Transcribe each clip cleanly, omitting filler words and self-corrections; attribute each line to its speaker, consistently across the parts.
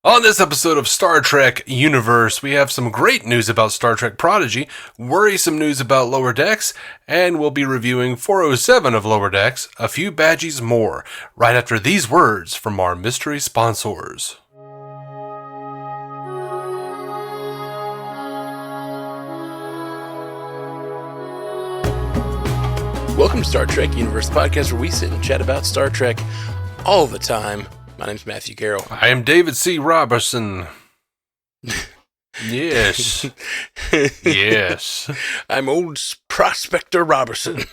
Speaker 1: On this episode of Star Trek Universe, we have some great news about Star Trek Prodigy, worrisome news about Lower Decks, and we'll be reviewing 407 of Lower Decks, a few Badgeys more, right after these words from our mystery sponsors.
Speaker 2: Welcome to Star Trek Universe, the podcast where we sit and chat about Star Trek all the time. My name's Matthew Carroll.
Speaker 1: I am David C. Roberson. Yes. Yes.
Speaker 2: I'm old Prospector Roberson.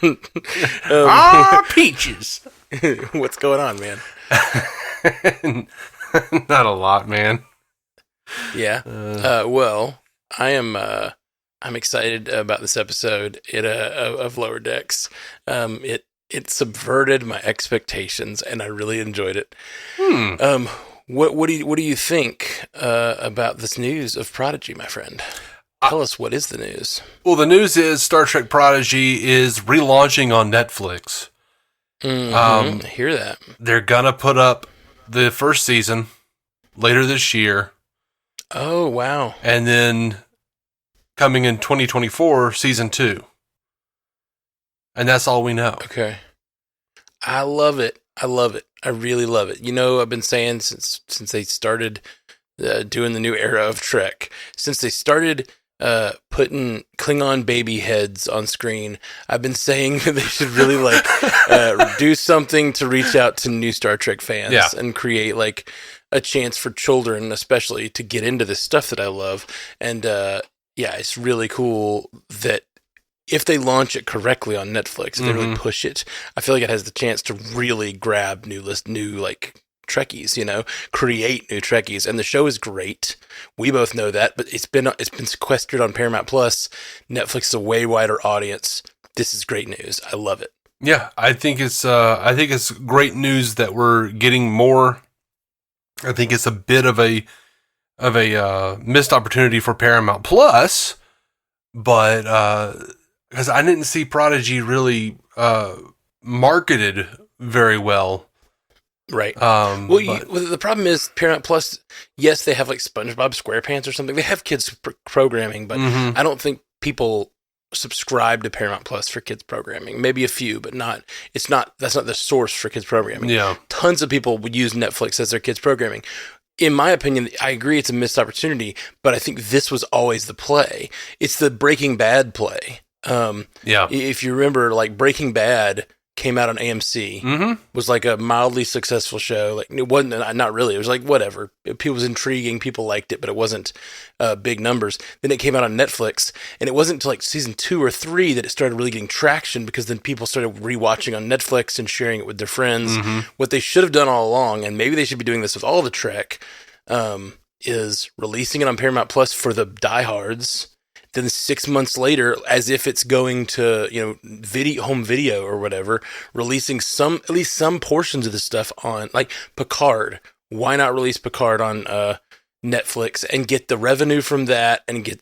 Speaker 1: Peaches.
Speaker 2: What's going on, man?
Speaker 1: Not a lot, man.
Speaker 2: Yeah. Well, I'm excited about this episode of Lower Decks. It subverted my expectations, and I really enjoyed it. What do you think about this news of Prodigy, my friend? Tell us, what is the news?
Speaker 1: Well, the news is Star Trek Prodigy is relaunching on Netflix.
Speaker 2: I hear that.
Speaker 1: They're gonna put up the first season later this year.
Speaker 2: Oh, wow.
Speaker 1: And then coming in 2024, season 2. And that's all we know.
Speaker 2: Okay. I love it. I love it. I really love it. You know, I've been saying since they started doing the new era of Trek, since they started putting Klingon baby heads on screen, I've been saying that they should really do something to reach out to new Star Trek fans and create like a chance for children, especially, to get into this stuff that I love. And it's really cool that if they launch it correctly on Netflix, if they really push it, I feel like it has the chance to really grab new Trekkies, create new Trekkies. And the show is great. We both know that, but it's been sequestered on Paramount Plus. Netflix is a way wider audience. This is great news. I love it.
Speaker 1: Yeah, I think it's great news that we're getting more. I think it's a bit of a missed opportunity for Paramount Plus, but because I didn't see Prodigy really marketed very well.
Speaker 2: Right. The problem is Paramount Plus, yes, they have like SpongeBob SquarePants or something. They have kids programming, but I don't think people subscribe to Paramount Plus for kids programming. Maybe a few, but that's not the source for kids programming.
Speaker 1: Yeah.
Speaker 2: Tons of people would use Netflix as their kids programming. In my opinion, I agree it's a missed opportunity, but I think this was always the play. It's the Breaking Bad play. If you remember, like, Breaking Bad came out on AMC, was like a mildly successful show. Like, it wasn't, not really. It was like, whatever. It was intriguing. People liked it, but it wasn't big numbers. Then it came out on Netflix, and it wasn't until like season 2 or 3 that it started really getting traction, because then people started rewatching on Netflix and sharing it with their friends. What they should have done all along, and maybe they should be doing this with all the Trek, is releasing it on Paramount Plus for the diehards. Then 6 months later, as if it's going to, home video or whatever, releasing at least some portions of the stuff on, like Picard. Why not release Picard on Netflix and get the revenue from that and get,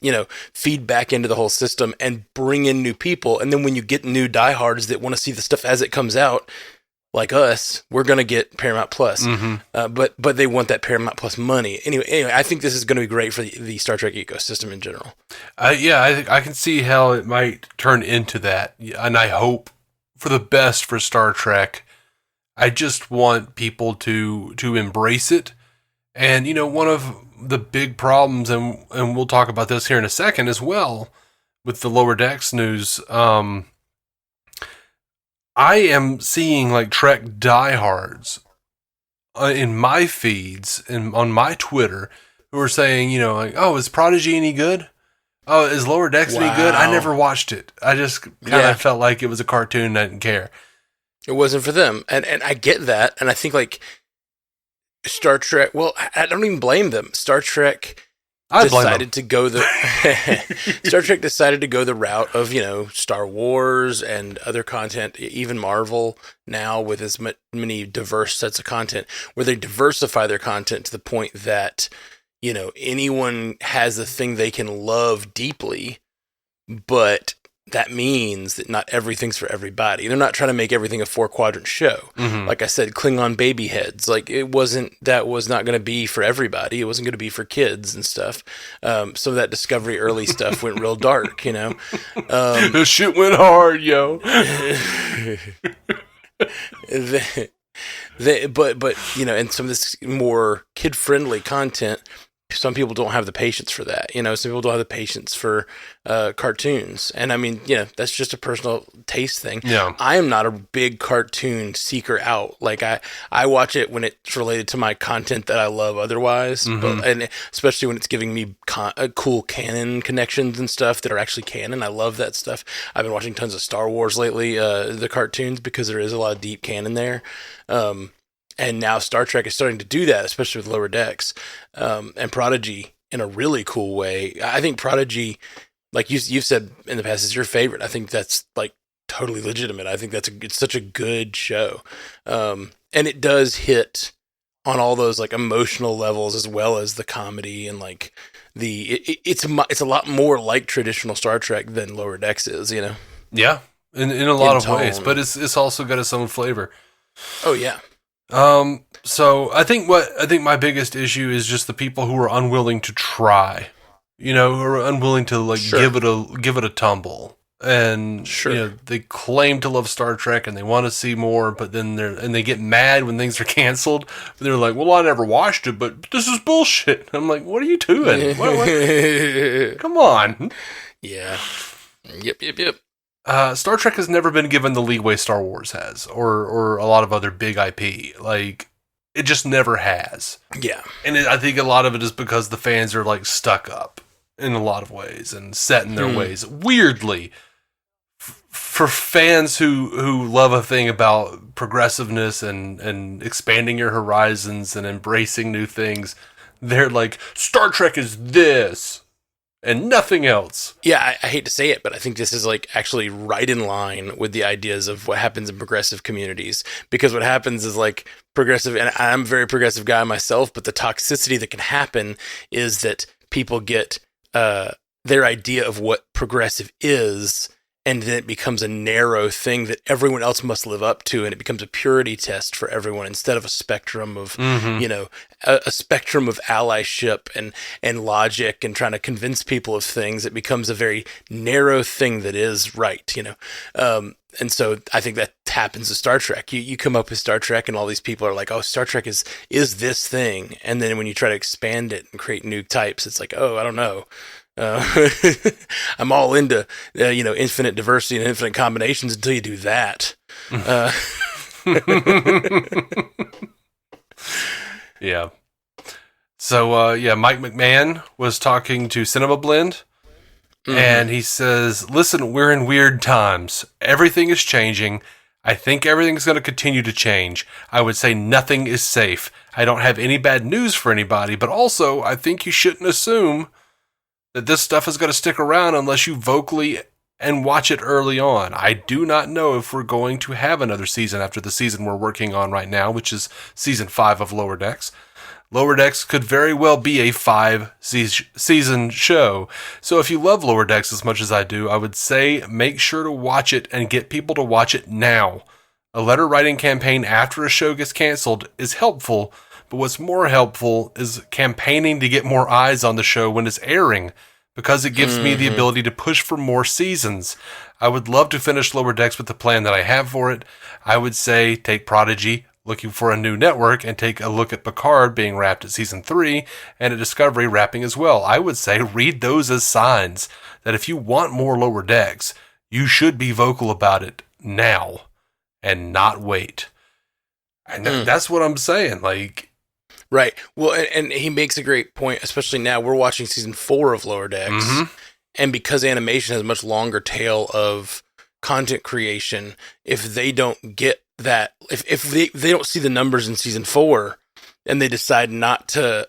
Speaker 2: feed back into the whole system and bring in new people? And then when you get new diehards that want to see the stuff as it comes out, like us, we're going to get Paramount Plus. But they want that Paramount Plus money. Anyway, I think this is going to be great for the Star Trek ecosystem in general.
Speaker 1: I can see how it might turn into that. And I hope for the best for Star Trek. I just want people to embrace it. And, one of the big problems, and we'll talk about this here in a second as well, with the Lower Decks news, I am seeing like Trek diehards in my feeds and on my Twitter who are saying, oh, is Prodigy any good? Oh, is Lower Decks any good? I never watched it. I just kind of felt like it was a cartoon and I didn't care.
Speaker 2: It wasn't for them. And I get that. And I think like Star Trek, well, I don't even blame them. Star Trek decided to go the route of, Star Wars and other content, even Marvel now, with as many diverse sets of content, where they diversify their content to the point that, anyone has a thing they can love deeply, but that means that not everything's for everybody. They're not trying to make everything a 4-quadrant show.
Speaker 1: Mm-hmm.
Speaker 2: Like I said, Klingon baby heads. Like that was not going to be for everybody. It wasn't going to be for kids and stuff. Some of that Discovery early stuff went real dark, you know.
Speaker 1: The shit went hard, yo.
Speaker 2: But you know, and some of this more kid friendly content, some people don't have the patience for that. You know, some people don't have the patience for cartoons. And I mean, you know, that's just a personal taste thing.
Speaker 1: Yeah.
Speaker 2: I am not a big cartoon seeker out. Like I watch it when it's related to my content that I love otherwise.
Speaker 1: Mm-hmm.
Speaker 2: And especially when it's giving me cool canon connections and stuff that are actually canon. I love that stuff. I've been watching tons of Star Wars lately, the cartoons, because there is a lot of deep canon there. And now Star Trek is starting to do that, especially with Lower Decks, and Prodigy in a really cool way. I think Prodigy, like you've said in the past, is your favorite. I think that's like totally legitimate. I think it's such a good show, and it does hit on all those like emotional levels as well as the comedy and like it's a lot more like traditional Star Trek than Lower Decks is. You know?
Speaker 1: Yeah, in a lot of ways, but it's also got its own flavor.
Speaker 2: Oh yeah.
Speaker 1: So I think my biggest issue is just the people who are unwilling to try, you know, who are unwilling to like give it a tumble. And you know, they claim to love Star Trek and they want to see more, but then they get mad when things are canceled. They're like, "Well, I never watched it, but this is bullshit." I'm like, "What are you doing? what? Come on."
Speaker 2: Yeah. Yep.
Speaker 1: Star Trek has never been given the leeway Star Wars has, or a lot of other big IP. Like, it just never has.
Speaker 2: Yeah.
Speaker 1: And I think a lot of it is because the fans are, like, stuck up in a lot of ways and set in their ways. Weirdly, for fans who love a thing about progressiveness and expanding your horizons and embracing new things, they're like, Star Trek is this and nothing else.
Speaker 2: Yeah, I hate to say it, but I think this is like actually right in line with the ideas of what happens in progressive communities. Because what happens is like progressive, and I'm a very progressive guy myself, but the toxicity that can happen is that people get their idea of what progressive is, and then it becomes a narrow thing that everyone else must live up to, and it becomes a purity test for everyone instead of a spectrum of, you know, a spectrum of allyship and logic and trying to convince people of things. It becomes a very narrow thing that is right, you know. And so I think that happens to Star Trek. You come up with Star Trek and all these people are like, oh, Star Trek is this thing. And then when you try to expand it and create new types, it's like, oh, I don't know. I'm all into you know, infinite diversity and infinite combinations until you do that.
Speaker 1: Yeah. So Mike McMahon was talking to Cinema Blend, and he says, "Listen, we're in weird times. Everything is changing. I think everything's going to continue to change. I would say nothing is safe. I don't have any bad news for anybody, but also I think you shouldn't assume that this stuff is going to stick around unless you vocally and watch it early on. I do not know if we're going to have another season after the season we're working on right now, which is season 5 of Lower Decks. Lower Decks could very well be a 5-season show. So if you love Lower Decks as much as I do, I would say make sure to watch it and get people to watch it now. A letter writing campaign after a show gets canceled is helpful, but what's more helpful is campaigning to get more eyes on the show when it's airing, because it gives me the ability to push for more seasons. I would love to finish Lower Decks with the plan that I have for it. I would say take Prodigy, looking for a new network, and take a look at Picard being wrapped at season 3, and at Discovery wrapping as well. I would say read those as signs that if you want more Lower Decks, you should be vocal about it now and not wait. And that's what I'm saying. Like,
Speaker 2: right. Well, and he makes a great point, especially now we're watching season 4 of Lower Decks. And because animation has a much longer tail of content creation, if they don't get that, if they don't see the numbers in season 4 and they decide not to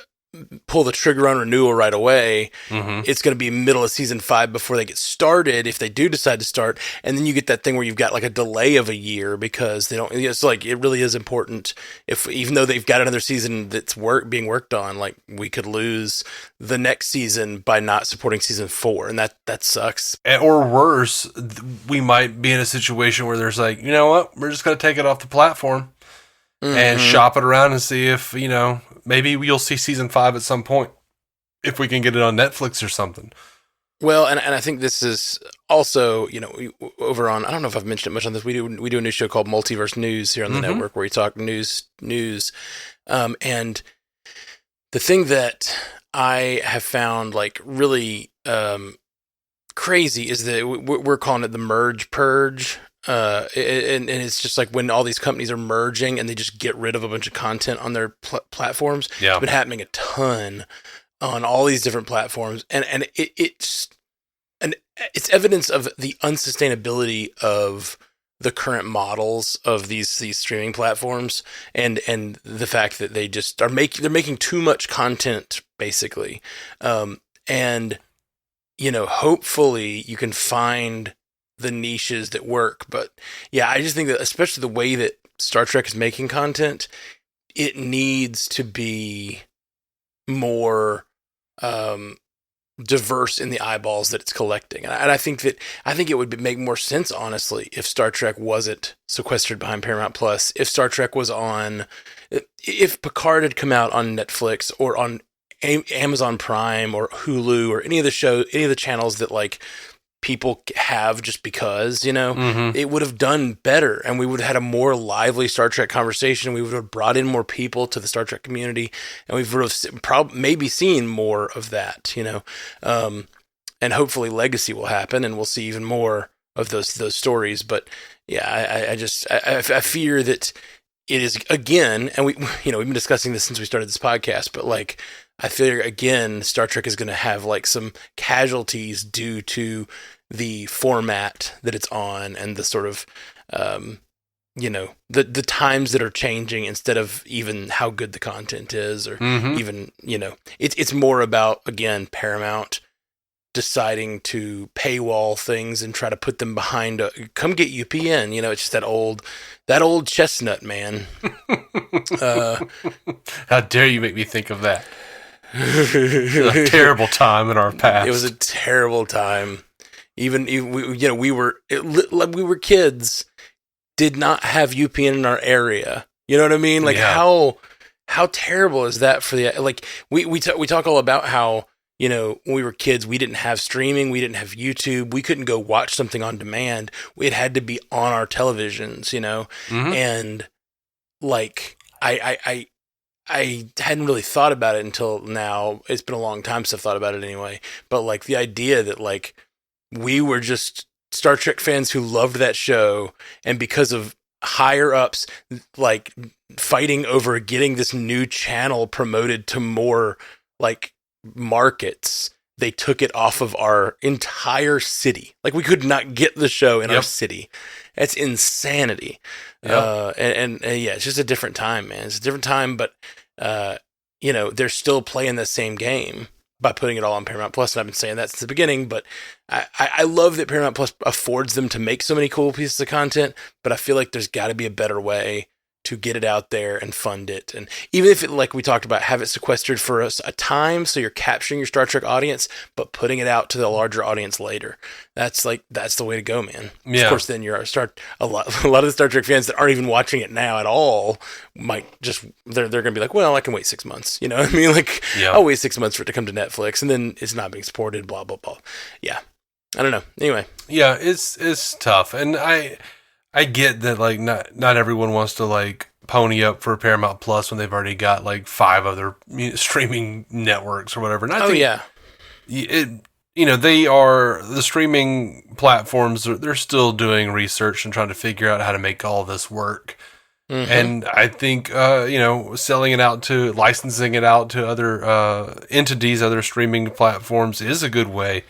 Speaker 2: pull the trigger on renewal right away, it's going to be middle of season 5 before they get started, if they do decide to start. And then you get that thing where you've got like a delay of a year because they don't, it's like, it really is important even though they've got another season that's being worked on, like we could lose the next season by not supporting season 4. And that sucks.
Speaker 1: Or worse, we might be in a situation where there's like, you know what, we're just going to take it off the platform and shop it around and see if, maybe you'll see season 5 at some point if we can get it on Netflix or something.
Speaker 2: Well, and I think this is also, over on, I don't know if I've mentioned it much on this. We do a new show called Multiverse News here on the network where we talk news. And the thing that I have found like really crazy is that we're calling it the merge purge. And it's just like when all these companies are merging and they just get rid of a bunch of content on their platforms. Yeah. It's been happening a ton on all these different platforms, and it's evidence of the unsustainability of the current models of these streaming platforms, and the fact that they just they're making too much content basically, and hopefully you can find the niches that work. But yeah, I just think that especially the way that Star Trek is making content, it needs to be more diverse in the eyeballs that it's collecting. And I think it would make more sense, honestly, if Star Trek wasn't sequestered behind Paramount Plus, if Star Trek was if Picard had come out on Netflix or on Amazon Prime or Hulu or any of the channels that like people have just because, it would have done better, and we would have had a more lively Star Trek conversation. We would have brought in more people to the Star Trek community, and we would have maybe seen more of that, and hopefully legacy will happen and we'll see even more of those stories. But yeah, I fear that it is, again, and we've been discussing this since we started this podcast, but like, I feel again, Star Trek is going to have like some casualties due to the format that it's on and the sort of, the times that are changing instead of even how good the content is, or even, it's more about, again, Paramount deciding to paywall things and try to put them behind come get UPN, it's just that old chestnut, man.
Speaker 1: How dare you make me think of that? A terrible time in our past.
Speaker 2: It was a terrible time. Even we were kids, did not have UPN in our area. You know what I mean? Like how terrible is that for the, like we talk all about how, when we were kids, we didn't have streaming, we didn't have YouTube, we couldn't go watch something on demand. It had to be on our televisions, and like I hadn't really thought about it until now. It's been a long time since I've thought about it anyway. But like the idea that like we were just Star Trek fans who loved that show, and because of higher ups like fighting over getting this new channel promoted to more like markets, they took it off of our entire city. Like we could not get the show in our city. That's insanity. Yep. And yeah, it's just a different time, man. It's a different time, but they're still playing the same game by putting it all on Paramount Plus. And I've been saying that since the beginning, but I love that Paramount Plus affords them to make so many cool pieces of content, but I feel like there's got to be a better way to get it out there and fund it. And even if it, like we talked about, have it sequestered for us a time, so you're capturing your Star Trek audience, but putting it out to the larger audience later. That's the way to go, man. Yeah. Of course, then a lot of the Star Trek fans that aren't even watching it now at all might just, they're going to be like, well, I can wait 6 months. You know what I mean? Like, I'll wait 6 months for it to come to Netflix, and then it's not being supported, blah, blah, blah. Yeah. I don't know. Anyway.
Speaker 1: Yeah, it's tough. And I get that, like, not everyone wants to, like, pony up for Paramount Plus when they've already got, like, 5 other streaming networks or whatever. And I think they are, the streaming platforms, they're still doing research and trying to figure out how to make all this work. Mm-hmm. And I think, selling it out licensing it out to other entities, other streaming platforms is a good way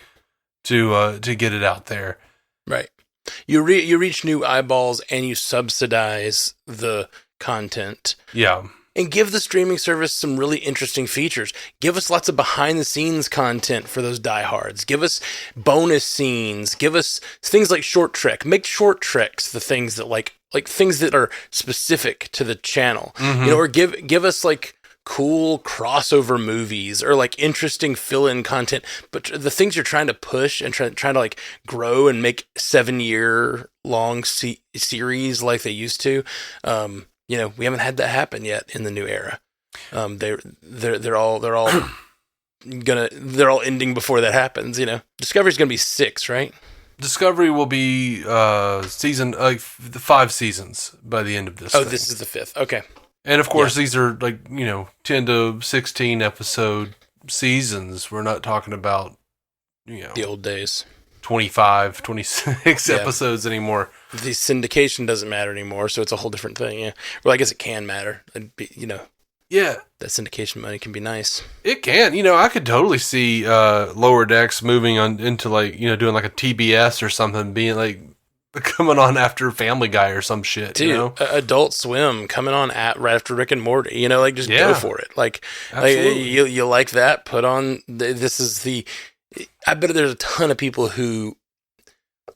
Speaker 1: to get it out there.
Speaker 2: Right. You reach new eyeballs and you subsidize the content.
Speaker 1: Yeah.
Speaker 2: and give the streaming service some really interesting features. Give us lots of behind-the-scenes content for those diehards. Give us bonus scenes. Give us things like Short Trek. Make Short Treks the things that like things that are specific to the channel.
Speaker 1: Mm-hmm.
Speaker 2: You know, or give us like cool crossover movies or like interesting fill-in content. But the things you're trying to push and trying to like grow and make 7-year long series like they used to, you know, we haven't had that happen yet in the new era. They're all ending before that happens. You know, Discovery's gonna be 6, right?
Speaker 1: Discovery will be season 5 seasons by the end of this.
Speaker 2: Oh, this is the 5th. Okay.
Speaker 1: And of course, these are like, you know, 10 to 16 episode seasons. We're not talking about, you know,
Speaker 2: the old days,
Speaker 1: 25, 26 episodes anymore.
Speaker 2: The syndication doesn't matter anymore, so it's a whole different thing. Yeah. Well, I guess it can matter. You know.
Speaker 1: Yeah.
Speaker 2: That syndication money can be nice.
Speaker 1: It can. You know, I could totally see Lower Decks moving on into like, you know, doing like a TBS or something, being like coming on after Family Guy or some shit.
Speaker 2: Dude,
Speaker 1: you know?
Speaker 2: Adult Swim coming on right after Rick and Morty. You know, like just go for it. Like you like that? Put on. This is the. I bet there's a ton of people who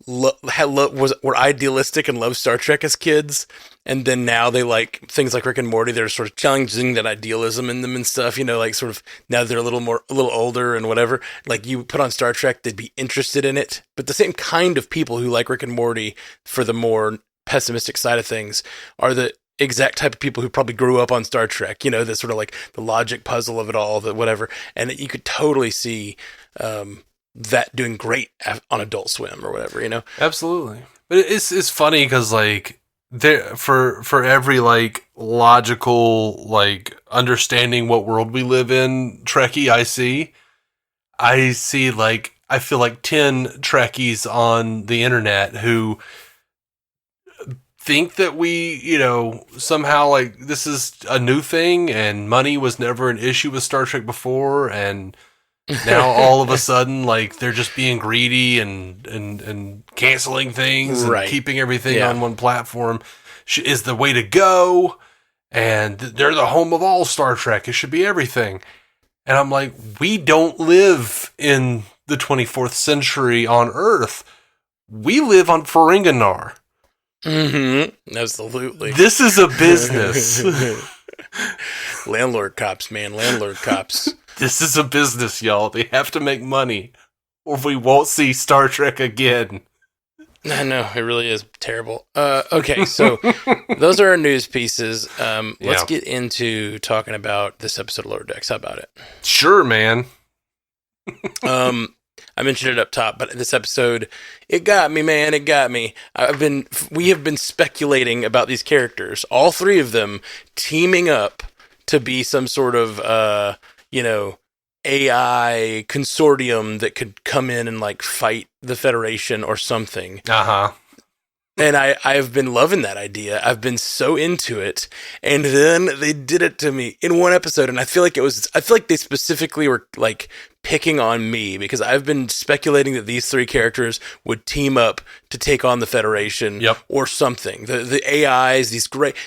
Speaker 2: were idealistic and loved Star Trek as kids, and then now they like things like Rick and Morty. They're sort of challenging that idealism in them and stuff, you know, like sort of now they're a little older and whatever. Like you put on Star Trek, they'd be interested in it. But the same kind of people who like Rick and Morty for the more pessimistic side of things are the exact type of people who probably grew up on Star Trek, you know, the sort of like the logic puzzle of it all, the whatever. And you could totally see that doing great on Adult Swim or whatever, you know?
Speaker 1: Absolutely. But it's funny because like there for every like logical like understanding what world we live in Trekkie I see like I feel like 10 Trekkies on the internet who think that we, you know, somehow like this is a new thing and money was never an issue with Star Trek before, and now all of a sudden like they're just being greedy and canceling things and keeping everything on one platform is the way to go, and they're the home of all Star Trek, it should be everything. And I'm like, we don't live in the 24th century on Earth. We live on Ferenginar.
Speaker 2: Mm-hmm. Absolutely.
Speaker 1: This is a business.
Speaker 2: Landlord cops, man. Landlord cops.
Speaker 1: This is a business, y'all. They have to make money, or we won't see Star Trek again.
Speaker 2: I know, it really is terrible. Okay, so those are our news pieces. Let's get into talking about this episode of Lower Decks. How about it?
Speaker 1: Sure, man.
Speaker 2: I mentioned it up top, but this episode, it got me, man. It got me. We have been speculating about these characters, all 3 of them teaming up to be some sort of, you know, AI consortium that could come in and like fight the Federation or something. And I've been loving that idea. I've been so into it. And then they did it to me in one episode. And I feel like they specifically were like picking on me because I've been speculating that these 3 characters would team up to take on the Federation or something. The AIs,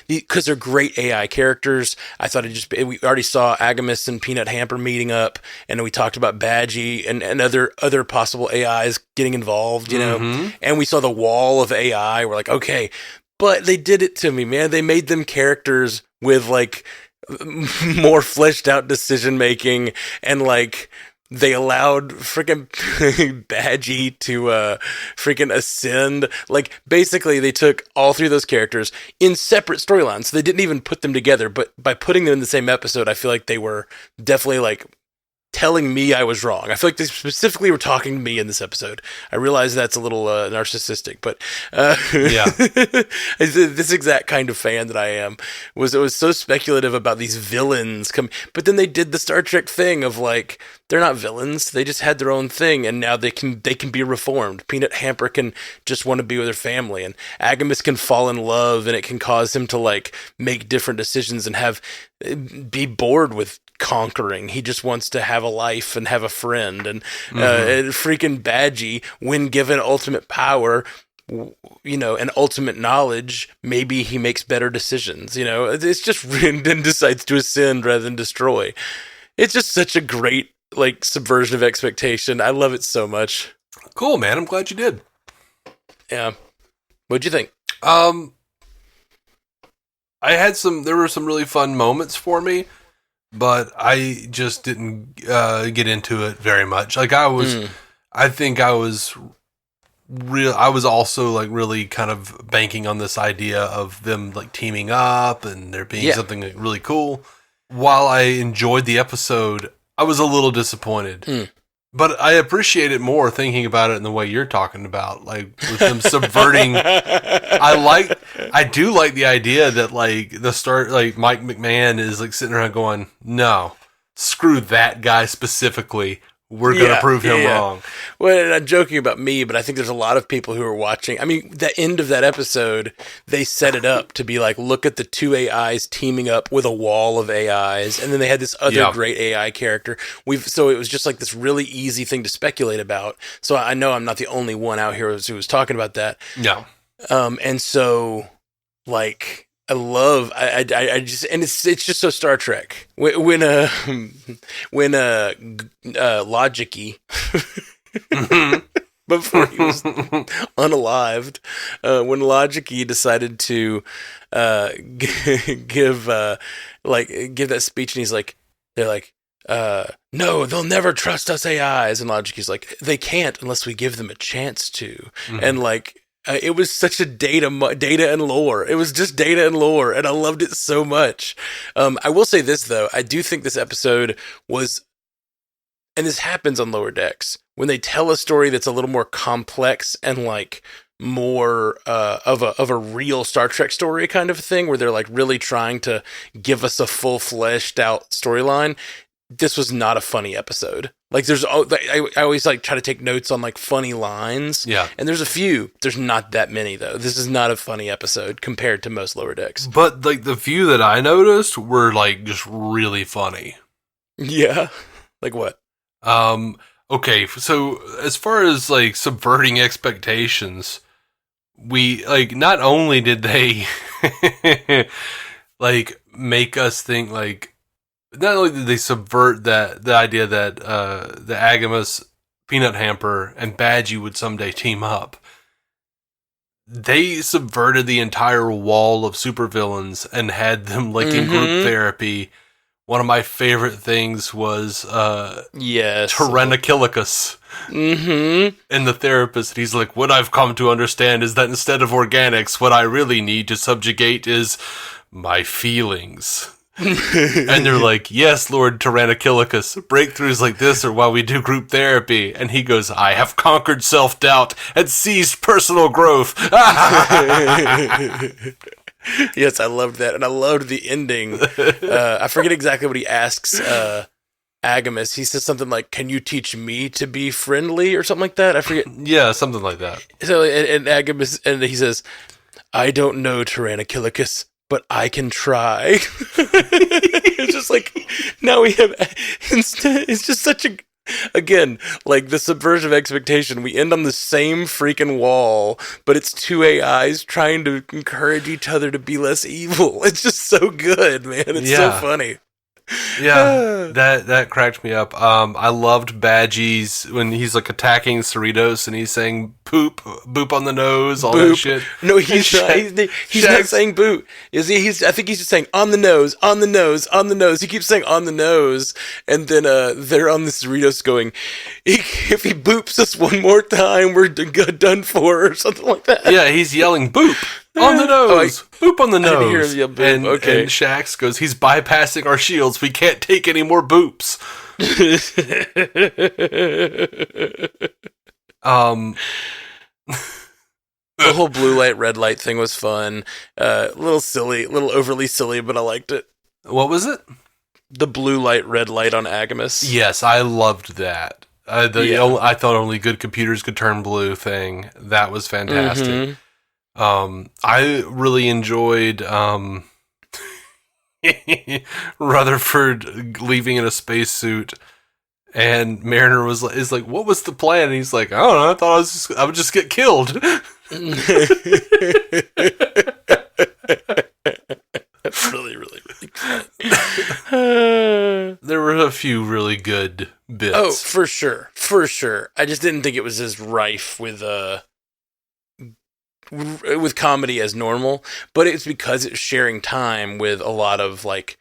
Speaker 2: because they're great AI characters. I thought we already saw AGIMUS and Peanut Hamper meeting up, and we talked about Badgey and other possible AIs getting involved, you know, and we saw the wall of AI. We're like, okay, but they did it to me, man. They made them characters with like more fleshed out decision making, and like they allowed freaking Badgey to freaking ascend. Like basically they took all 3 of those characters in separate storylines. So they didn't even put them together, but by putting them in the same episode, I feel like they were definitely like telling me I was wrong. I feel like they specifically were talking to me in this episode. I realize that's a little narcissistic, but this exact kind of fan that I am was so speculative about these villains but then they did the Star Trek thing of like, they're not villains. They just had their own thing, and now they can be reformed. Peanut Hamper can just want to be with her family, and AGIMUS can fall in love, and it can cause him to like make different decisions and be bored with conquering. He just wants to have a life and have a friend. And freaking Badgey, when given ultimate power, and ultimate knowledge, maybe he makes better decisions. It's just then decides to ascend rather than destroy. It's just such a great subversion of expectation. I love it so much.
Speaker 1: Cool, man. I'm glad you did.
Speaker 2: Yeah. What'd you think?
Speaker 1: There were some really fun moments for me, but I just didn't get into it very much. I think I was also really kind of banking on this idea of them teaming up and there being something really cool. While I enjoyed the episode, I was a little disappointed. But I appreciate it more thinking about it in the way you're talking about, with them subverting. I do like the idea that Mike McMahon is sitting around going, no, screw that guy specifically. We're going to prove him wrong.
Speaker 2: Well, and I'm joking about me, but I think there's a lot of people who are watching. I mean, the end of that episode, they set it up to be look at the two AIs teaming up with a wall of AIs. And then they had this other great AI character. So it was just this really easy thing to speculate about. So I know I'm not the only one out here who was talking about that.
Speaker 1: No.
Speaker 2: And so, I love, I just, and it's just so Star Trek. When Logicy, before he was unalived, when Logicy decided to give that speech, and they're no, they'll never trust us AIs, and Logic's they can't unless we give them a chance to, and it was such a data and lore. It was just data and lore, and I loved it so much. I will say this, though. I do think this episode was, and this happens on Lower Decks, when they tell a story that's a little more complex and more of a real Star Trek story kind of thing, where they're really trying to give us a full fleshed out storyline. This was not a funny episode. I always try to take notes on funny lines.
Speaker 1: Yeah.
Speaker 2: And there's a few. There's not that many though. This is not a funny episode compared to most Lower Decks.
Speaker 1: But the few that I noticed were just really funny.
Speaker 2: Yeah. Like what?
Speaker 1: Okay. So as far as subverting expectations, we not only did they make us think not only did they subvert the idea that the AGIMUS, Peanut Hamper, and Badgey would someday team up, they subverted the entire wall of supervillains and had them in group therapy. One of my favorite things was Tyrannochillicus. And the therapist, he's what I've come to understand is that instead of organics, what I really need to subjugate is my feelings. And they're yes, Lord Tyrannochillicus, breakthroughs like this are why we do group therapy. And he goes, I have conquered self-doubt and seized personal growth.
Speaker 2: Yes, I loved that. And I loved the ending. I forget exactly what he asks AGIMUS. He says something can you teach me to be friendly or something like that? I forget.
Speaker 1: Yeah, something like that.
Speaker 2: So, and AGIMUS, and he says, I don't know, Tyrannochillicus, but I can try. It's just now we have, instead, it's just such a, again, the subversion of expectation. We end on the same freaking wall, but it's two AIs trying to encourage each other to be less evil. It's just so good, man. It's so funny.
Speaker 1: Yeah, that cracked me up. I loved Badgeys when he's attacking Cerritos and he's saying boop on the nose, all that shit.
Speaker 2: No, he's not. He's not saying boop. Is he? I think he's just saying on the nose, on the nose, on the nose. He keeps saying on the nose, and then they're on the Cerritos going, if he boops us one more time, we're done for, or something like that.
Speaker 1: Yeah, he's yelling boop. On the nose! Boop on the nose!
Speaker 2: I didn't hear him yell boop.
Speaker 1: And Shax goes, he's bypassing our shields. We can't take any more boops.
Speaker 2: The whole blue light, red light thing was fun. A little silly, a little overly silly, but I liked it.
Speaker 1: What was it?
Speaker 2: The blue light, red light on AGIMUS.
Speaker 1: Yes, I loved that. I thought only good computers could turn blue thing. That was fantastic. I really enjoyed Rutherford leaving in a spacesuit And Mariner is like, what was the plan? And he's like, I don't know. I thought I would just get killed.
Speaker 2: That's really, really, really good.
Speaker 1: There were a few really good bits.
Speaker 2: Oh, for sure. For sure. I just didn't think it was as rife with comedy as normal, but it's because it's sharing time with a lot of like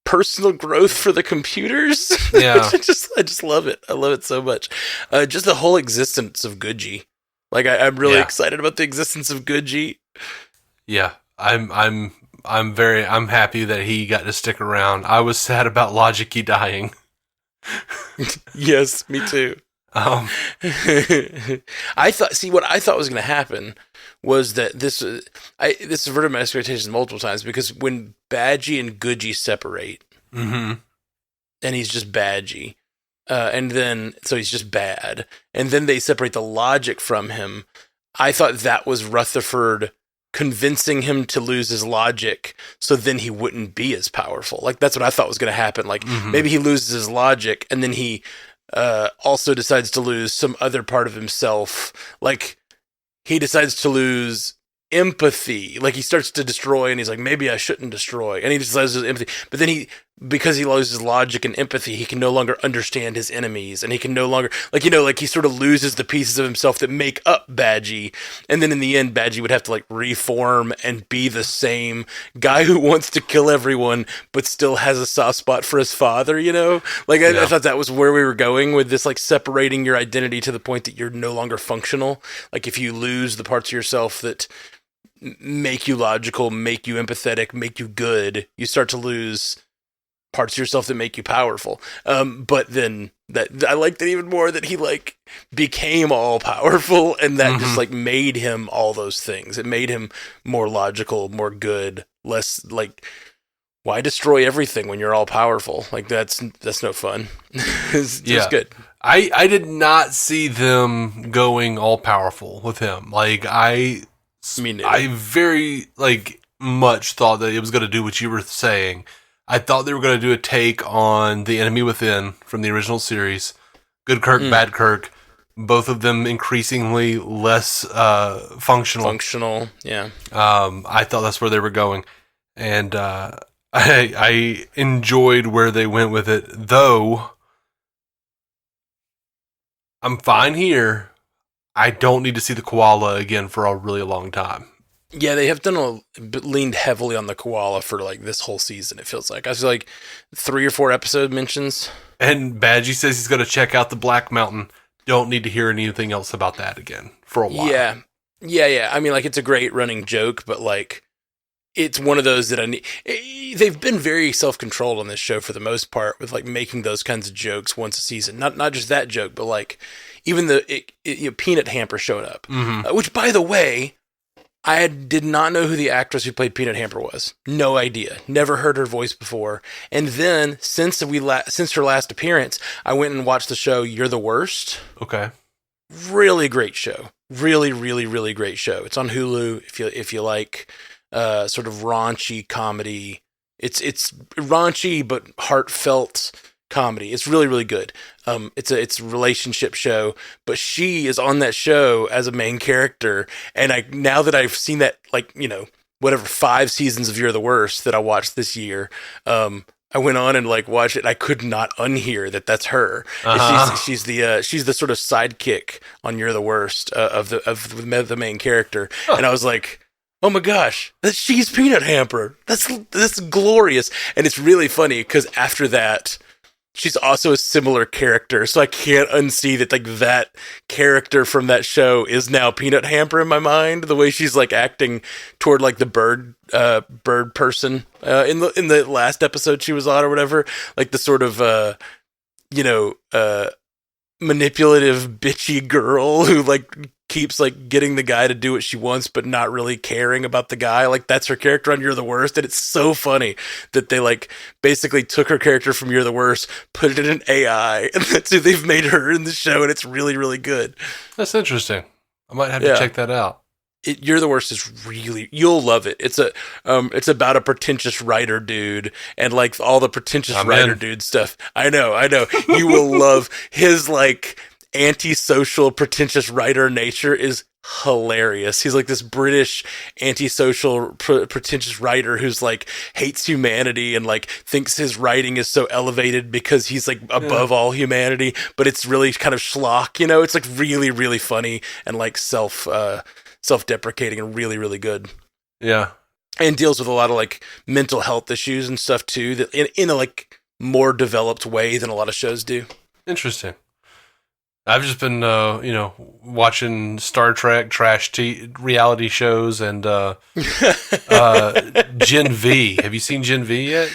Speaker 2: personal growth for the computers.
Speaker 1: Yeah.
Speaker 2: I just love it. I love it so much. Just the whole existence of Badgey. Like I'm really excited about the existence of Badgey.
Speaker 1: Yeah. I'm happy that he got to stick around. I was sad about Logic dying.
Speaker 2: Yes, me too. What I thought was going to happen was that this subverted my expectations multiple times, because when Badgey and Badgey separate,
Speaker 1: and
Speaker 2: he's just Badgey, and then so he's just bad, and then they separate the Logic from him. I thought that was Rutherford convincing him to lose his logic, so then he wouldn't be as powerful. Like that's what I thought was going to happen. Like maybe he loses his logic, and then he also decides to lose some other part of himself. Like he decides to lose empathy. Like he starts to destroy, and he's like, maybe I shouldn't destroy. And he decides to lose empathy. But then because he loses logic and empathy, he can no longer understand his enemies, and he can no longer, like he sort of loses the pieces of himself that make up Badgey. And then in the end, Badgey would have to like reform and be the same guy who wants to kill everyone, but still has a soft spot for his father, Like I thought that was where we were going with this, like separating your identity to the point that you're no longer functional. Like if you lose the parts of yourself that make you logical, make you empathetic, make you good, you start to lose parts of yourself that make you powerful. But then that I liked it even more that he like became all powerful, and that just like made him all those things. It made him more logical, more good, less like, why destroy everything when you're all powerful? Like that's no fun. It's good.
Speaker 1: I did not see them going all powerful with him. Like I very like much thought that it was going to do what you were saying. I thought they were going to do a take on The Enemy Within from the original series. Good Kirk, Bad Kirk. Both of them increasingly less functional.
Speaker 2: Functional, yeah.
Speaker 1: I thought that's where they were going. And I enjoyed where they went with it. Though, I'm fine here. I don't need to see the koala again for a really long time.
Speaker 2: Yeah, they have leaned heavily on the koala for like this whole season, it feels like. I feel like 3 or 4 episode mentions.
Speaker 1: And Badgey says he's going to check out the Black Mountain. Don't need to hear anything else about that again for a while.
Speaker 2: Yeah. I mean, like, it's a great running joke, but like, it's one of those that I need. They've been very self-controlled on this show for the most part, with like making those kinds of jokes once a season. Not just that joke, but like even Peanut Hamper showed up, which, by the way, I did not know who the actress who played Peanut Hamper was. No idea. Never heard her voice before. And then, since her last appearance, I went and watched the show You're the Worst.
Speaker 1: Okay.
Speaker 2: Really great show. Really, really, really great show. It's on Hulu if you like sort of raunchy comedy. It's raunchy but heartfelt comedy. It's really, really good. It's a relationship show, but she is on that show as a main character. And now that I've seen that, like, whatever 5 seasons of You're the Worst that I watched this year, I went on and like watched it. I could not unhear that that's her. She's the sort of sidekick on You're the Worst of the main character. And I was like, oh my gosh, she's Peanut Hamper. That's glorious. And it's really funny because after that, she's also a similar character, so I can't unsee that like that character from that show is now Peanut Hamper in my mind. The way she's like acting toward like the bird person in the last episode she was on or whatever, like the sort of manipulative bitchy girl who like keeps like getting the guy to do what she wants but not really caring about the guy. Like that's her character on You're the Worst, and it's so funny that they like basically took her character from You're the Worst, put it in an AI, and that's who they've made her in the show, and it's really, really good.
Speaker 1: That's interesting. I might have to check that out.
Speaker 2: You're the Worst is really, you'll love it. It's about a pretentious writer dude and like all the pretentious writer dude stuff. I know. You will love his like antisocial, pretentious writer nature is hilarious. He's like this British antisocial, pretentious writer who's like hates humanity and like thinks his writing is so elevated because he's like above all humanity, but it's really kind of schlock, you know? It's like really, really funny and like self-deprecating and really, really good.
Speaker 1: Yeah.
Speaker 2: And deals with a lot of like mental health issues and stuff too, that in a like more developed way than a lot of shows do.
Speaker 1: Interesting. I've just been, watching Star Trek reality shows and Gen V. Have you seen Gen V yet?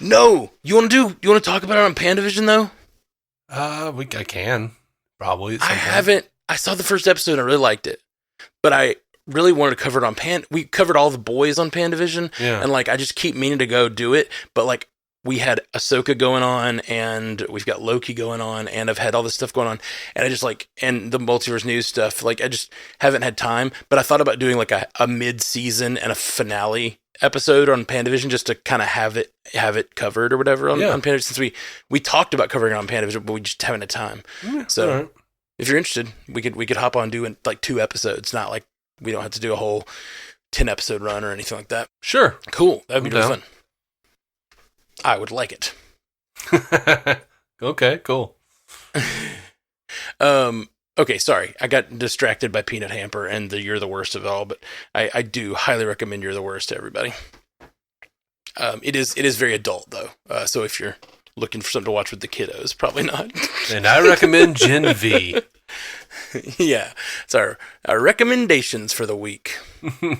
Speaker 2: No. You want to talk about it on Pandavision though?
Speaker 1: I can probably.
Speaker 2: I haven't. I saw the first episode and I really liked it, but I really wanted to cover it on We covered all the boys on Pandavision, and like I just keep meaning to go do it, but like. We had Ahsoka going on, and we've got Loki going on, and I've had all this stuff going on, and I just like, and the multiverse news stuff, like I just haven't had time, but I thought about doing like a mid-season and a finale episode on Pandavision just to kind of have it covered or whatever on Pandavision, since we talked about covering it on Pandavision, but we just haven't had time. So if you're interested, we could hop on doing like 2 episodes, not like we don't have to do a whole 10 episode run or anything like that.
Speaker 1: Sure.
Speaker 2: Cool. That'd be really fun. I would like it.
Speaker 1: Okay, cool.
Speaker 2: Okay, sorry. I got distracted by Peanut Hamper and the You're the Worst of it all, but I do highly recommend You're the Worst to everybody. It is very adult, though. So if you're looking for something to watch with the kiddos, probably not.
Speaker 1: And I recommend Gen V.
Speaker 2: Yeah. It's our recommendations for the week.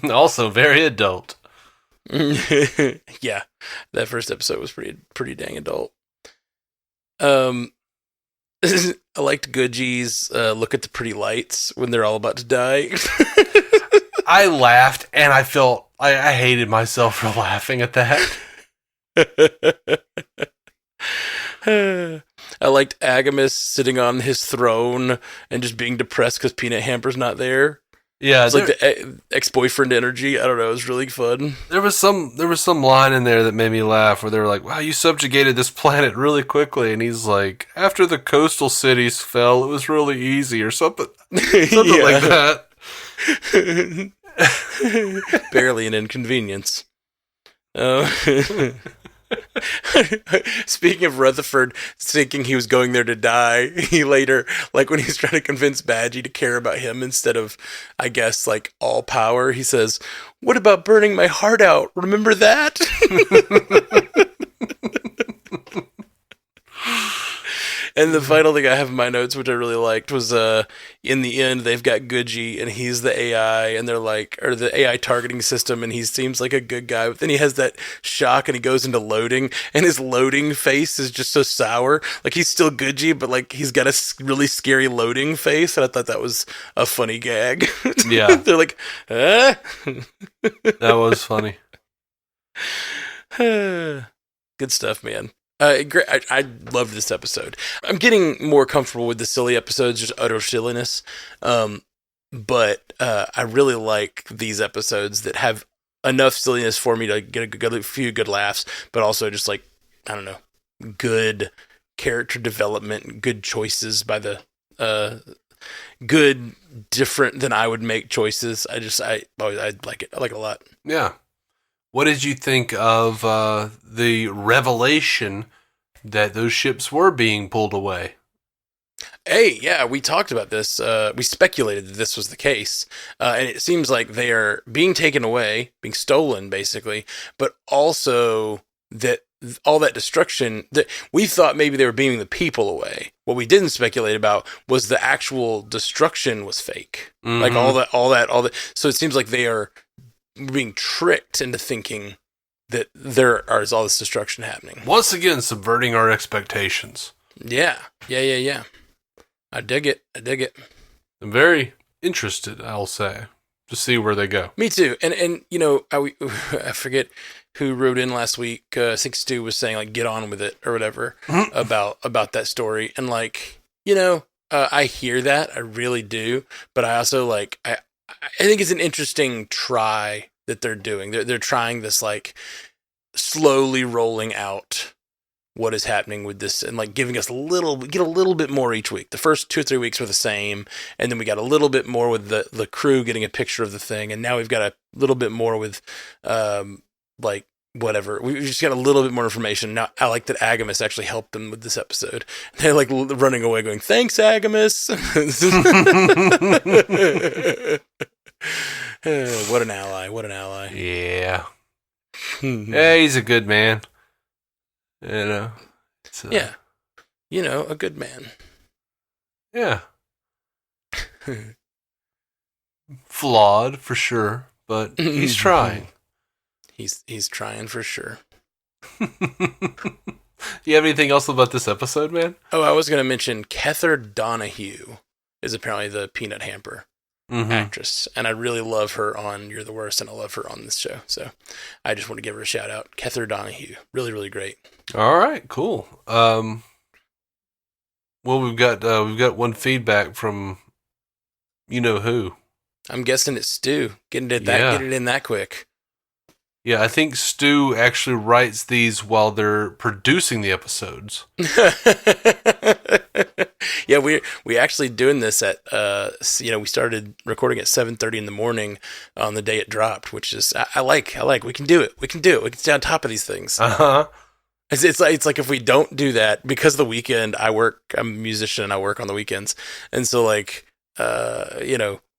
Speaker 1: Also very adult.
Speaker 2: Yeah, that first episode was pretty dang adult. I liked Goodgie's look at the pretty lights when they're all about to die.
Speaker 1: I laughed and I felt I hated myself for laughing at that.
Speaker 2: I liked AGIMUS sitting on his throne and just being depressed because Peanut Hamper's not there.
Speaker 1: Yeah,
Speaker 2: it's like the ex-boyfriend energy. I don't know. It was really fun.
Speaker 1: There was some line in there that made me laugh where they were like, "Wow, you subjugated this planet really quickly," and he's like, "After the coastal cities fell, it was really easy," or something like that.
Speaker 2: Barely an inconvenience. Speaking of Rutherford thinking he was going there to die, he later, like when he's trying to convince Badgey to care about him instead of, I guess, like all power, he says, "What about burning my heart out? Remember that?" And the final thing I have in my notes, which I really liked, was in the end, they've got Goodgie, and he's the AI, and they're like, or the AI targeting system, and he seems like a good guy. But then he has that shock, and he goes into loading, and his loading face is just so sour. Like, he's still Goodgie, but like he's got a really scary loading face, and I thought that was a funny gag.
Speaker 1: Yeah.
Speaker 2: They're like,
Speaker 1: That was funny.
Speaker 2: Good stuff, man. Great. I loved this episode. I'm getting more comfortable with the silly episodes, just utter silliness. But I really like these episodes that have enough silliness for me to get a few good laughs, but also just like, I don't know, good character development, good choices by the good, different than I would make choices. I like it. I like it a lot.
Speaker 1: Yeah. What did you think of the revelation that those ships were being pulled away?
Speaker 2: Hey, yeah, we talked about this. We speculated that this was the case. And it seems like they are being taken away, being stolen, basically, but also that all that destruction, that we thought maybe they were beaming the people away. What we didn't speculate about was the actual destruction was fake. Mm-hmm. Like all that. So it seems like they are being tricked into thinking that there is all this destruction happening.
Speaker 1: Once again, subverting our expectations.
Speaker 2: Yeah. I dig it.
Speaker 1: I'm very interested, I'll say, to see where they go.
Speaker 2: Me too. And you know, I forget who wrote in last week. I think Stu was saying like, get on with it or whatever about that story. And like, you know, I hear that, I really do. But I also like, I think it's an interesting try that they're doing. They're trying this like slowly rolling out what is happening with this and like giving us we get a little bit more each week. The first 2 or 3 weeks were the same, and then we got a little bit more with the crew getting a picture of the thing, and now we've got a little bit more with like whatever. We just got a little bit more information. Now I like that AGIMUS actually helped them with this episode. They're like running away going, "Thanks, AGIMUS." What an ally. What an ally.
Speaker 1: Yeah. Yeah, he's a good man. You know.
Speaker 2: Yeah. You know, a good man.
Speaker 1: Yeah. Flawed for sure, but he's trying.
Speaker 2: He's trying for sure.
Speaker 1: You have anything else about this episode, man?
Speaker 2: Oh, I was going to mention Kether Donahue is apparently the Peanut Hamper actress, and I really love her on You're the Worst, and I love her on this show. So I just want to give her a shout out. Kether Donahue, really, really great.
Speaker 1: All right, cool. Well, we've got one feedback from you know who.
Speaker 2: I'm guessing it's Stu. Get it in that quick.
Speaker 1: Yeah, I think Stu actually writes these while they're producing the episodes.
Speaker 2: Yeah, we actually doing this at we started recording at 7:30 in the morning on the day it dropped, which is I like. We can do it. We can stay on top of these things. It's like if we don't do that, because of the weekend, I'm a musician and I work on the weekends, and so like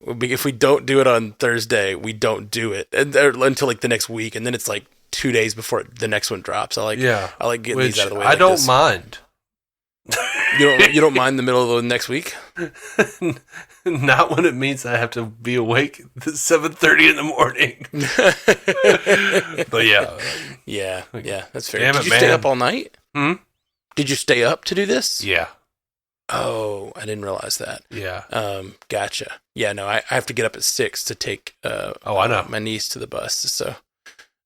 Speaker 2: if we don't do it on Thursday, we don't do it until like the next week, and then it's like 2 days before the next one drops. I like getting these out of the way.
Speaker 1: I don't mind.
Speaker 2: You don't mind the middle of the next week?
Speaker 1: Not when it means I have to be awake at 7:30 in the morning. But
Speaker 2: yeah, that's fair.
Speaker 1: Damn
Speaker 2: Did you stay up all night? Did you stay up to do this?
Speaker 1: Yeah.
Speaker 2: Oh, I didn't realize that.
Speaker 1: Yeah.
Speaker 2: Gotcha. Yeah, no, I have to get up at 6 to take
Speaker 1: I know.
Speaker 2: my niece to the bus. So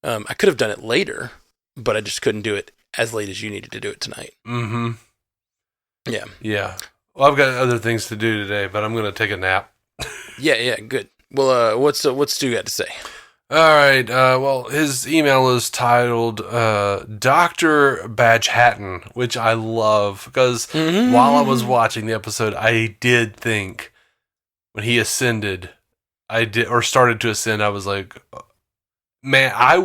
Speaker 2: I could have done it later, but I just couldn't do it as late as you needed to do it tonight.
Speaker 1: Mm-hmm.
Speaker 2: Yeah.
Speaker 1: Yeah. Well, I've got other things to do today, but I'm going to take a nap.
Speaker 2: Yeah, good. Well, what's Stu got to say?
Speaker 1: All right. Well, his email is titled Dr. Badgehatton, which I love because while I was watching the episode, I did think when he ascended, started to ascend, I was like, man, I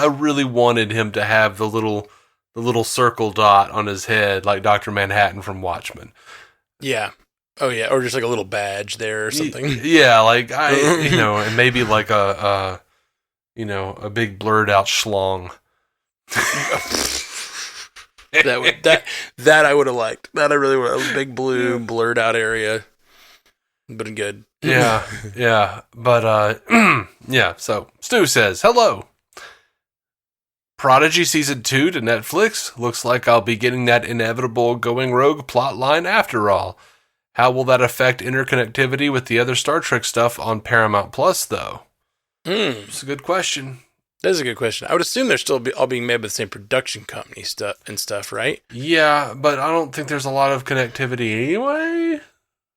Speaker 1: really wanted him to have the little circle dot on his head like Dr. Manhattan from Watchmen.
Speaker 2: Yeah. Oh yeah, or just like a little badge there or something.
Speaker 1: Yeah, like and maybe like a big blurred out schlong.
Speaker 2: that I would have liked. That I really would. A big blue blurred out area. But good.
Speaker 1: Yeah. But yeah, so Stu says, "Hello. Prodigy Season 2 to Netflix. Looks like I'll be getting that inevitable going rogue plotline after all. How will that affect interconnectivity with the other Star Trek stuff on Paramount Plus, though?" It's a good question.
Speaker 2: That is a good question. I would assume they're still all being made by the same production company stuff, right?
Speaker 1: Yeah, but I don't think there's a lot of connectivity anyway.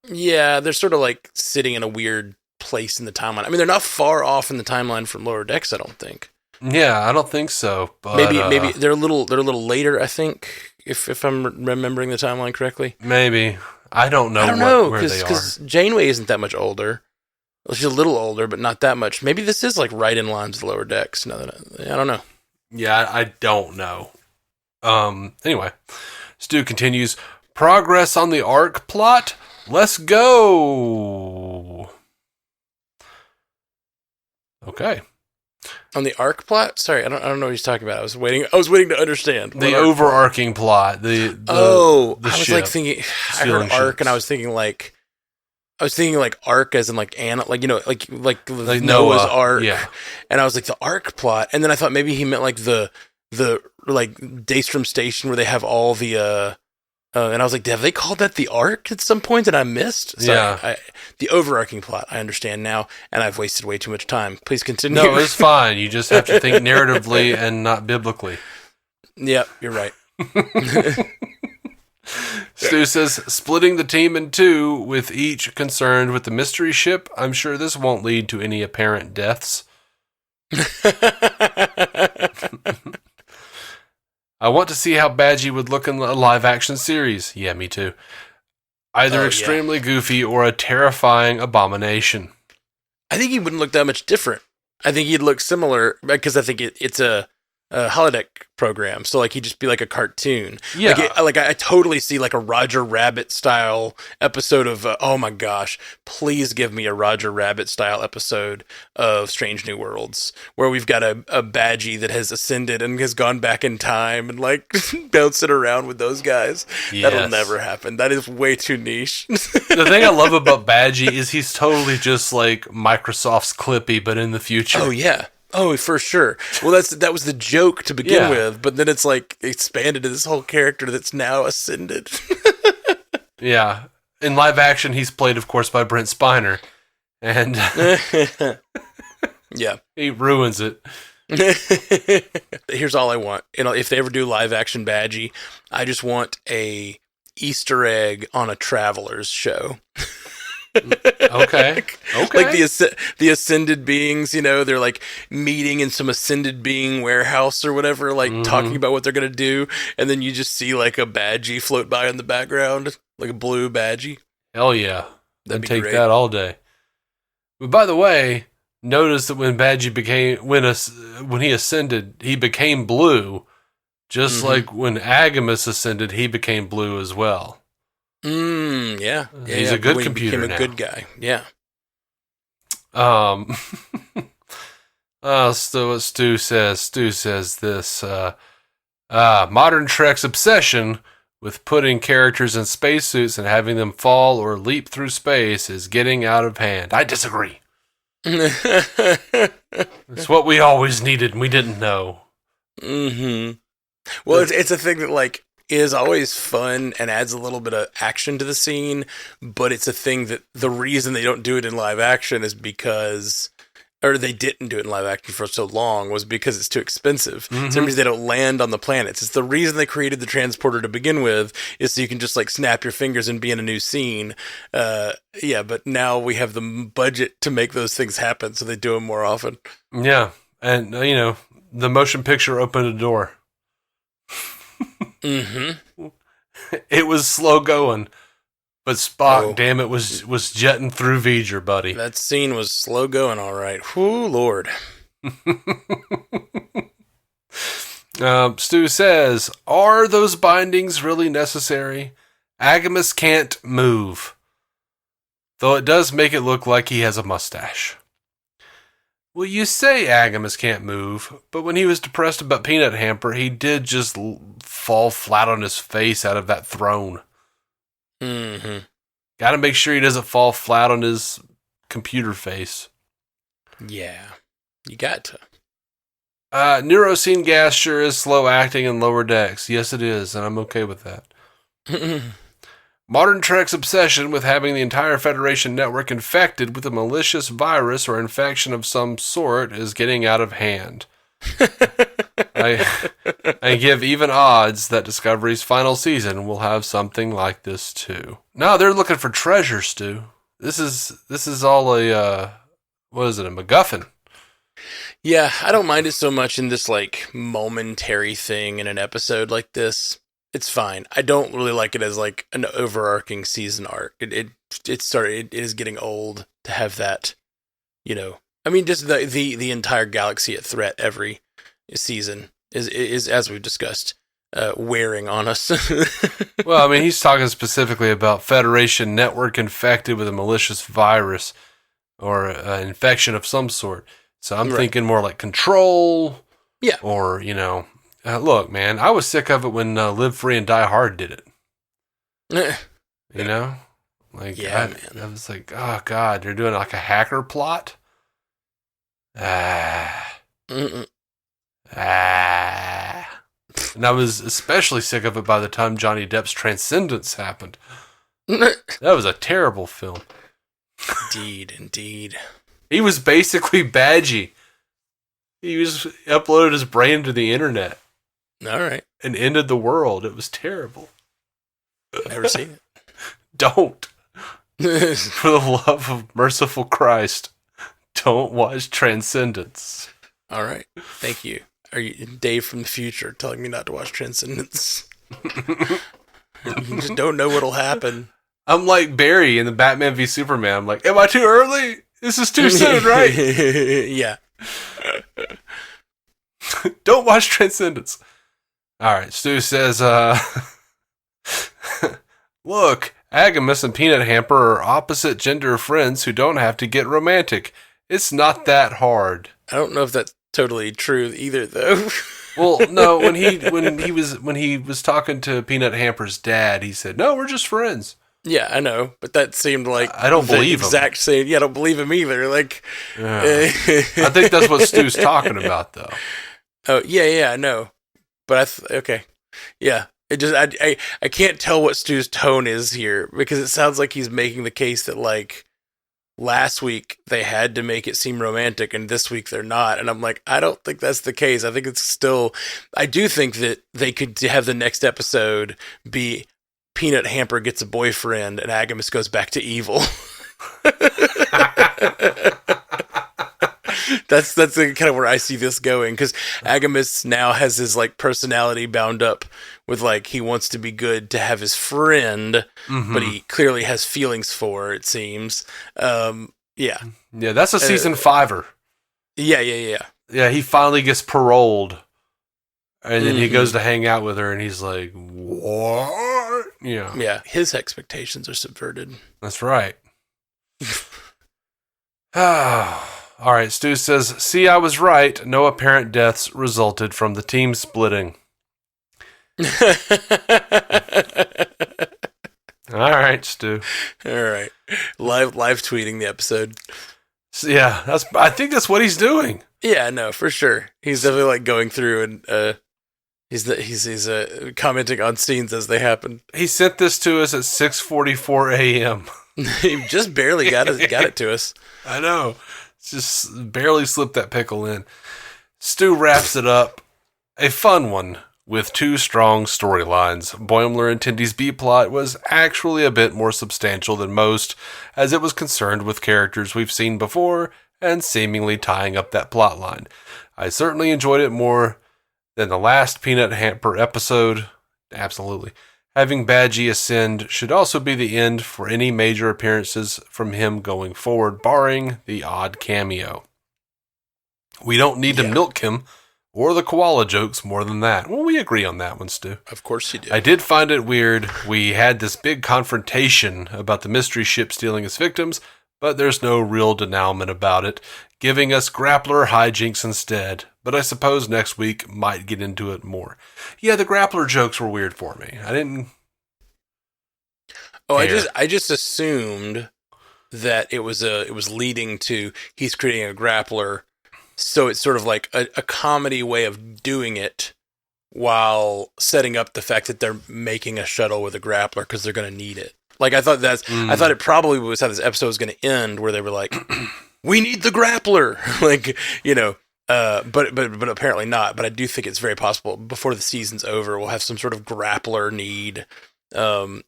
Speaker 2: Yeah, they're sort of like sitting in a weird place in the timeline. I mean, they're not far off in the timeline from Lower Decks, I don't think.
Speaker 1: Yeah, I don't think so. But
Speaker 2: maybe they're a little later, I think, if I'm remembering the timeline correctly.
Speaker 1: Maybe. I don't know where they are.
Speaker 2: Because Janeway isn't that much older. Well, she's a little older, but not that much. Maybe this is like right in line with Lower Decks. I don't know.
Speaker 1: Yeah, I don't know. Anyway, Stu continues. Progress on the ARC plot. Let's go. Okay.
Speaker 2: On the ARC plot? Sorry, I don't know what he's talking about. I was waiting to understand.
Speaker 1: The overarching plot. The
Speaker 2: I was
Speaker 1: ship.
Speaker 2: Like thinking, I heard ARC ships. And I was thinking like ARC as in like Anna, like Noah's Ark.
Speaker 1: Yeah.
Speaker 2: And I was like the ARC plot, and then I thought maybe he meant like the like Daystrom Station where they have all the and I was like, have they called that the ARC at some point that I missed? Sorry,
Speaker 1: yeah.
Speaker 2: The overarching plot, I understand now, and I've wasted way too much time. Please continue.
Speaker 1: No, it's fine. You just have to think narratively and not biblically.
Speaker 2: Yep, you're right.
Speaker 1: Stu says, splitting the team in two with each concerned with the mystery ship. I'm sure this won't lead to any apparent deaths. I want to see how Badgey would look in a live-action series. Yeah, me too. Either extremely goofy or a terrifying abomination.
Speaker 2: I think he wouldn't look that much different. I think he'd look similar because I think it's a holodeck program, so like he'd just be like a cartoon.
Speaker 1: Yeah,
Speaker 2: like I totally see like a Roger Rabbit style episode of oh my gosh, please give me a Roger Rabbit style episode of Strange New Worlds where we've got a Badgey that has ascended and has gone back in time and like bouncing around with those guys. Yes. That'll never happen. That is way too niche.
Speaker 1: The thing I love about Badgey is he's totally just like Microsoft's Clippy, but in the future.
Speaker 2: Oh yeah. Oh, for sure. Well, that was the joke to begin with, but then it's like expanded to this whole character that's now ascended.
Speaker 1: Yeah. In live action, he's played, of course, by Brent Spiner. And
Speaker 2: yeah.
Speaker 1: He ruins it.
Speaker 2: Here's all I want. If they ever do live action Badgey, I just want a Easter egg on a Travelers show.
Speaker 1: Okay.
Speaker 2: Like the ascended beings, they're like meeting in some ascended being warehouse or whatever, like talking about what they're gonna do, and then you just see like a Badgey float by in the background, like a blue Badgey.
Speaker 1: Hell yeah, I'd take that all day. But by the way, notice that when Badgey when he ascended, he became blue, just like when AGIMUS ascended, he became blue as well.
Speaker 2: Yeah.
Speaker 1: He's a good computer
Speaker 2: now. Became a good guy. Yeah.
Speaker 1: So Stu says this, modern Trek's obsession with putting characters in spacesuits and having them fall or leap through space is getting out of hand. I disagree. It's what we always needed and we didn't know.
Speaker 2: Well, it's a thing that like is always fun and adds a little bit of action to the scene, but it's a thing that the reason they don't do it in live action is because, or they didn't do it in live action for so long, was because it's too expensive. Sometimes they don't land on the planets. It's the reason they created the transporter to begin with, is so you can just like snap your fingers and be in a new scene. But now we have the budget to make those things happen, so they do them more often.
Speaker 1: Yeah, and the motion picture opened a door. It was slow going, but Spock, damn it, was jetting through V'ger, buddy.
Speaker 2: That scene was slow going, all right. Whoo, Lord.
Speaker 1: Stu says, are those bindings really necessary? AGIMUS can't move, though it does make it look like he has a mustache. Well, you say AGIMUS can't move, but when he was depressed about Peanut Hamper, he did just fall flat on his face out of that throne. Gotta make sure he doesn't fall flat on his computer face.
Speaker 2: Yeah, you got to.
Speaker 1: Neurocene gas sure is slow acting in lower decks. Yes, it is, and I'm okay with that. Modern Trek's obsession with having the entire Federation network infected with a malicious virus or infection of some sort is getting out of hand. I give even odds that Discovery's final season will have something like this too. No, they're looking for treasure, Stu. This is all a what is it, a MacGuffin?
Speaker 2: Yeah, I don't mind it so much in this like momentary thing in an episode like this. It's fine. I don't really like it as like an overarching season arc. It is getting old to have that, I mean, just the entire galaxy at threat every season is as we've discussed, wearing on us.
Speaker 1: Well, I mean, he's talking specifically about Federation network infected with a malicious virus or an infection of some sort. So I'm thinking more like Control.
Speaker 2: Yeah.
Speaker 1: Or, look, man, I was sick of it when Live Free and Die Hard did it. Like,
Speaker 2: yeah,
Speaker 1: man. I was like, oh, God, they're doing like a hacker plot? And I was especially sick of it by the time Johnny Depp's Transcendence happened. That was a terrible film.
Speaker 2: Indeed.
Speaker 1: He was basically Badgey. He just uploaded his brain to the internet.
Speaker 2: All right.
Speaker 1: And ended the world. It was terrible.
Speaker 2: Never seen it.
Speaker 1: Don't. For the love of merciful Christ, don't watch Transcendence.
Speaker 2: All right. Thank you. Are you Dave from the future telling me not to watch Transcendence? You just don't know what'll happen.
Speaker 1: I'm like Barry in the Batman v Superman. I'm like, am I too early? This is too soon, right?
Speaker 2: Yeah.
Speaker 1: Don't watch Transcendence. All right. Stu says, look, AGIMUS and Peanut Hamper are opposite gender friends who don't have to get romantic. It's not that hard.
Speaker 2: I don't know if that's totally true either, though.
Speaker 1: Well, no, when he was talking to Peanut Hamper's dad, he said, "No, we're just friends."
Speaker 2: Yeah, I know, but that seemed like
Speaker 1: I don't believe him.
Speaker 2: Exact same. Yeah, I don't believe him either. Like,
Speaker 1: yeah. I think that's what Stu's talking about, though.
Speaker 2: Oh yeah, I know, but okay, yeah. It just I can't tell what Stu's tone is here because it sounds like he's making the case that like last week they had to make it seem romantic and this week they're not, and I'm like, I don't think that's the case. I think it's still. I do think that they could have the next episode be Peanut Hamper gets a boyfriend and AGIMUS goes back to evil. That's kind of where I see this going, because AGIMUS now has his like personality bound up with like he wants to be good to have his friend, but he clearly has feelings for her, it seems. Yeah,
Speaker 1: that's a season 5er.
Speaker 2: Yeah.
Speaker 1: Yeah, he finally gets paroled, and then he goes to hang out with her, and he's like, "What?"
Speaker 2: Yeah. His expectations are subverted.
Speaker 1: That's right. All right, Stu says, see, I was right. No apparent deaths resulted from the team splitting. All right, Stu.
Speaker 2: All right. Live tweeting the episode.
Speaker 1: So, yeah, I think that's what he's doing.
Speaker 2: Yeah, no, for sure. He's definitely like going through and he's commenting on scenes as they happen.
Speaker 1: He sent this to us at 6:44 a.m.
Speaker 2: He just barely got it to us.
Speaker 1: I know. Just barely slipped that pickle in. Stu wraps it up. A fun one with 2 strong storylines. Boimler and Tindy's B-plot was actually a bit more substantial than most, as it was concerned with characters we've seen before and seemingly tying up that plot line. I certainly enjoyed it more than the last Peanut Hamper episode. Absolutely. Having Badgey ascend should also be the end for any major appearances from him going forward, barring the odd cameo. We don't need to milk him or the koala jokes more than that. Well, we agree on that one, Stu.
Speaker 2: Of course you do.
Speaker 1: I did find it weird. We had this big confrontation about the mystery ship stealing its victims, but there's no real denouement about it, giving us grappler hijinks instead. But I suppose next week might get into it more. Yeah, the grappler jokes were weird for me. I didn't.
Speaker 2: Oh, I just assumed that it was leading to he's creating a grappler, so it's sort of like a comedy way of doing it while setting up the fact that they're making a shuttle with a grappler because they're going to need it. Like I thought I thought it probably was how this episode was going to end, where they were like, "We need the grappler," like but apparently not. But I do think it's very possible before the season's over, we'll have some sort of grappler need, and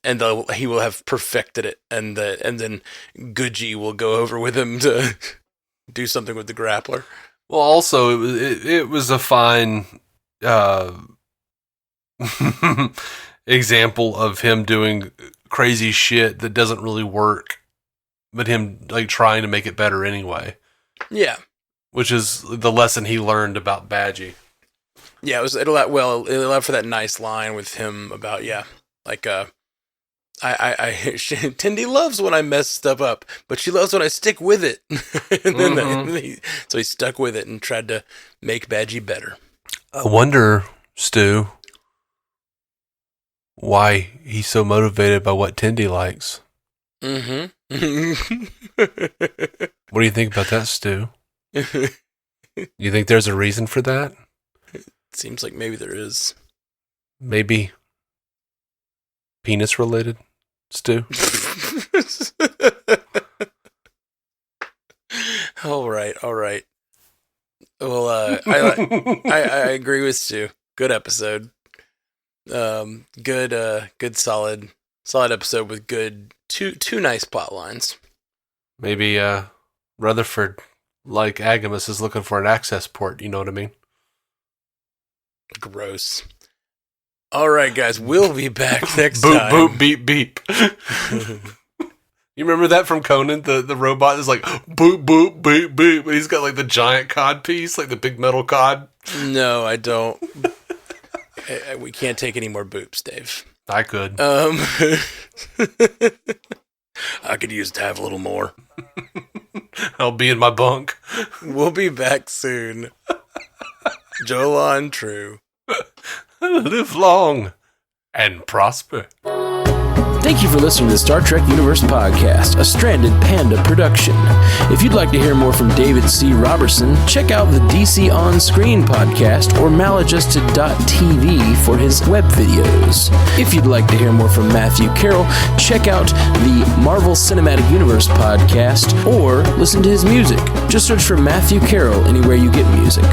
Speaker 2: he will have perfected it, and then Goodgy will go over with him to do something with the grappler.
Speaker 1: Well, also it was a fine example of him doing crazy shit that doesn't really work, but him like trying to make it better anyway. Yeah. Which is the lesson he learned about Badgey.
Speaker 2: Yeah, it allowed for that nice line with him about, Tindy loves when I mess stuff up, but she loves when I stick with it. So he stuck with it and tried to make Badgey better.
Speaker 1: I wonder, Stu, why he's so motivated by what Tindy likes. What do you think about that, Stu? You think there's a reason for that?
Speaker 2: Seems like maybe there is.
Speaker 1: Maybe penis related, Stu?
Speaker 2: All right. Well, I agree with Stu. Good episode. Good solid Solid episode with good two nice plot lines.
Speaker 1: Maybe Rutherford, like AGIMUS, is looking for an access port. You know what I mean?
Speaker 2: Gross. All right, guys, we'll be back next
Speaker 1: boop,
Speaker 2: time.
Speaker 1: Boop, beep, beep. You remember that from Conan? The robot is like, boop, boop, beep, beep. And he's got like the giant cod piece, like the big metal cod.
Speaker 2: No, I don't. We can't take any more boops, Dave.
Speaker 1: I could.
Speaker 2: I could use to have a little more.
Speaker 1: I'll be in my bunk.
Speaker 2: We'll be back soon. Jolan True.
Speaker 1: Live long and prosper.
Speaker 3: Thank you for listening to the Star Trek Universe Podcast, a Stranded Panda production. If you'd like to hear more from David C. Roberson, check out the DC On Screen podcast or maladjusted.tv for his web videos. If you'd like to hear more from Matthew Carroll, check out the Marvel Cinematic Universe podcast or listen to his music. Just search for Matthew Carroll anywhere you get music.